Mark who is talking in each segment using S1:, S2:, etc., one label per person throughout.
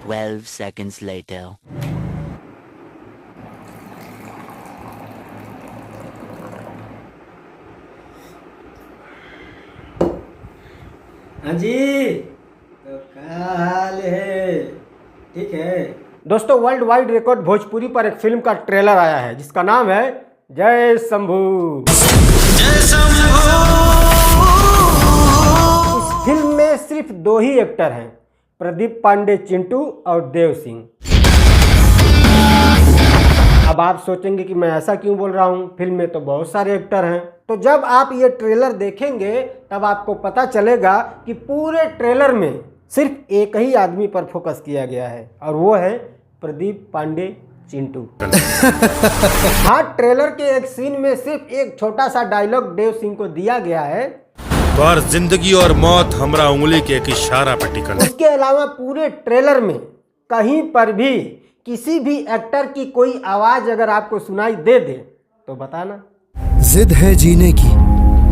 S1: 12 seconds later.
S2: हाँ जी, तो क्या हाल है? ठीक है दोस्तों, वर्ल्ड वाइड रिकॉर्ड भोजपुरी पर एक फिल्म का ट्रेलर आया है जिसका नाम है जय शंभू। इस फिल्म में सिर्फ दो ही एक्टर हैं, प्रदीप पांडे चिंटू और देव सिंह। अब आप सोचेंगे कि मैं ऐसा क्यों बोल रहा हूँ, फिल्म में तो बहुत सारे एक्टर हैं। तो जब आप ये ट्रेलर देखेंगे तब आपको पता चलेगा कि पूरे ट्रेलर में सिर्फ एक ही आदमी पर फोकस किया गया है और वो है प्रदीप पांडे चिंटू। हाँ, ट्रेलर के एक सीन में सिर्फ एक छोटा सा डायलॉग देव सिंह को दिया गया है,
S3: पर जिंदगी और मौत हमरा उंगली के एक इशारा पर टिकल।
S2: उसके अलावा पूरे ट्रेलर में कहीं पर भी किसी भी एक्टर की कोई आवाज अगर आपको सुनाई दे दे तो बताना।
S4: जिद है जीने की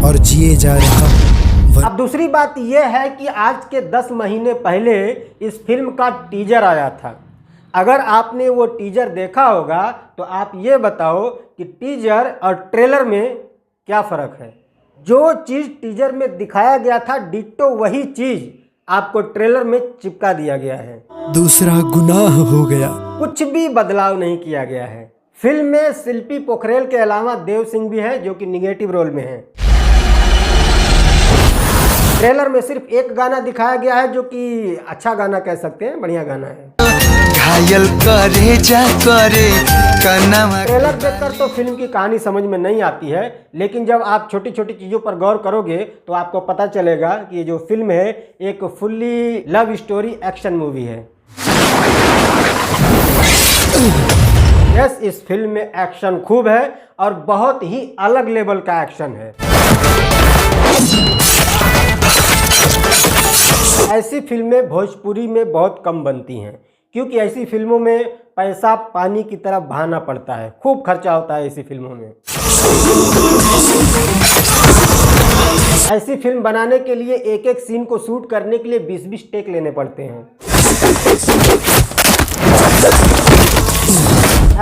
S4: और जिए जा रहा।
S2: अब दूसरी बात यह है कि आज के 10 महीने पहले इस फिल्म का टीजर आया था। अगर आपने वो टीजर देखा होगा तो आप ये बताओ कि टीजर और ट्रेलर में क्या फ़र्क है। जो चीज़ टीजर में दिखाया गया था डिट्टो वही चीज़ आपको ट्रेलर में चिपका दिया गया है।
S4: दूसरा गुनाह हो गया।
S2: कुछ भी बदलाव नहीं किया गया है। फिल्म में शिल्पी पोखरेल के अलावा देव सिंह भी है जो कि निगेटिव रोल में है। ट्रेलर में सिर्फ एक गाना दिखाया गया है जो कि अच्छा गाना कह सकते हैं, बढ़िया गाना है।
S4: घायल करे जा करे
S2: ट्रेलर देखकर तो फिल्म की कहानी समझ में नहीं आती है, लेकिन जब आप छोटी छोटी चीज़ों पर गौर करोगे तो आपको पता चलेगा कि ये जो फिल्म है एक fully love story action movie है। यस, इस फिल्म में एक्शन खूब है और बहुत ही अलग लेवल का एक्शन है। ऐसी फिल्में भोजपुरी में बहुत कम बनती हैं क्योंकि ऐसी फिल्मों में पैसा पानी की तरह बहाना पड़ता है, खूब खर्चा होता है ऐसी फिल्मों में। ऐसी फिल्म बनाने के लिए एक एक सीन को शूट करने के लिए 20-20 टेक लेने पड़ते हैं।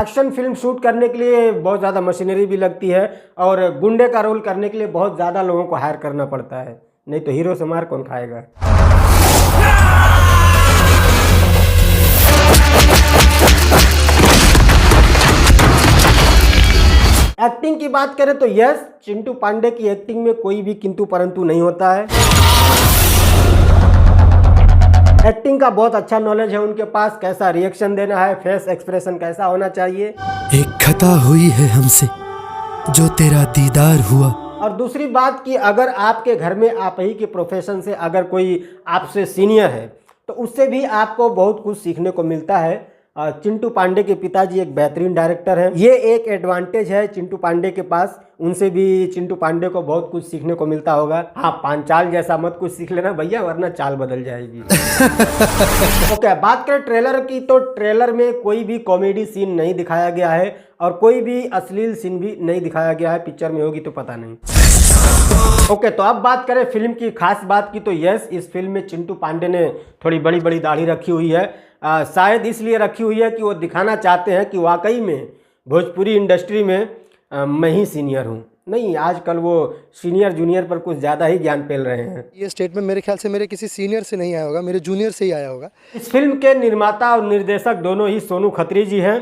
S2: एक्शन फिल्म शूट करने के लिए बहुत ज़्यादा मशीनरी भी लगती है और गुंडे का रोल करने के लिए बहुत ज़्यादा लोगों को हायर करना पड़ता है, नहीं तो हीरो से मार कौन खाएगा। एक्टिंग की बात करें तो यस, चिंटू पांडे की एक्टिंग में कोई भी किंतु परंतु नहीं होता है। एक्टिंग का बहुत अच्छा नॉलेज है उनके पास, कैसा रिएक्शन देना है, फेस एक्सप्रेशन कैसा होना चाहिए।
S4: एक खता हुई है हमसे जो तेरा दीदार हुआ।
S2: और दूसरी बात कि अगर आपके घर में आप ही के प्रोफेशन से अगर कोई आपसे सीनियर है तो उससे भी आपको बहुत कुछ सीखने को मिलता है। चिंटू पांडे के पिताजी एक बेहतरीन डायरेक्टर हैं, ये एक एडवांटेज है चिंटू पांडे के पास। उनसे भी चिंटू पांडे को बहुत कुछ सीखने को मिलता होगा। हाँ, पांचाल जैसा मत कुछ सीख लेना भैया, वरना चाल बदल जाएगी। ओके, बात करें ट्रेलर की तो ट्रेलर में कोई भी कॉमेडी सीन नहीं दिखाया गया है और कोई भी अश्लील सीन भी नहीं दिखाया गया है। पिक्चर में होगी तो पता नहीं। ओके, तो अब बात करें फिल्म की खास बात की तो यस, इस फिल्म में चिंटू पांडे ने थोड़ी बड़ी बड़ी दाढ़ी रखी हुई है। शायद इसलिए रखी हुई है कि वो दिखाना चाहते हैं कि वाकई में भोजपुरी इंडस्ट्री में मैं ही सीनियर हूँ। नहीं, आजकल वो सीनियर जूनियर पर कुछ ज़्यादा ही ज्ञान फैल रहे हैं।
S5: ये स्टेटमेंट मेरे ख्याल से मेरे किसी सीनियर से नहीं आया होगा, मेरे जूनियर से ही आया होगा।
S2: इस फिल्म के निर्माता और निर्देशक दोनों ही सोनू खत्री जी हैं।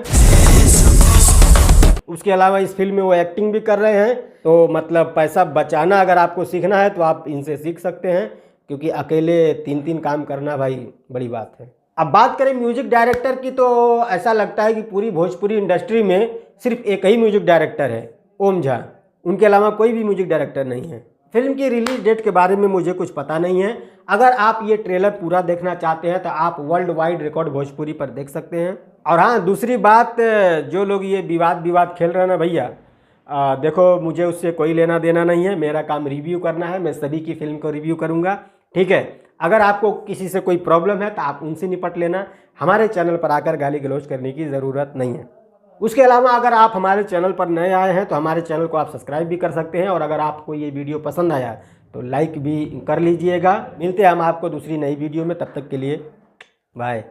S2: उसके अलावा इस फिल्म में वो एक्टिंग भी कर रहे हैं। तो मतलब पैसा बचाना अगर आपको सीखना है तो आप इनसे सीख सकते हैं, क्योंकि अकेले 3-3 काम करना भाई बड़ी बात है। अब बात करें म्यूजिक डायरेक्टर की तो ऐसा लगता है कि पूरी भोजपुरी इंडस्ट्री में सिर्फ एक ही म्यूजिक डायरेक्टर है, ओम झा। उनके अलावा कोई भी म्यूजिक डायरेक्टर नहीं है। फिल्म की रिलीज डेट के बारे में मुझे कुछ पता नहीं है। अगर आप ये ट्रेलर पूरा देखना चाहते हैं तो आप वर्ल्ड वाइड रिकॉर्ड भोजपुरी पर देख सकते हैं। और हाँ, दूसरी बात, जो लोग ये विवाद खेल रहे हैं ना भैया, देखो मुझे उससे कोई लेना देना नहीं है। मेरा काम रिव्यू करना है, मैं सभी की फिल्म को रिव्यू करूँगा, ठीक है। अगर आपको किसी से कोई प्रॉब्लम है तो आप उनसे निपट लेना, हमारे चैनल पर आकर गाली गलौज करने की ज़रूरत नहीं है। उसके अलावा अगर आप हमारे चैनल पर नए आए हैं तो हमारे चैनल को आप सब्सक्राइब भी कर सकते हैं, और अगर आपको ये वीडियो पसंद आया तो लाइक भी कर लीजिएगा। मिलते हैं हम आपको दूसरी नई वीडियो में, तब तक के लिए बाय।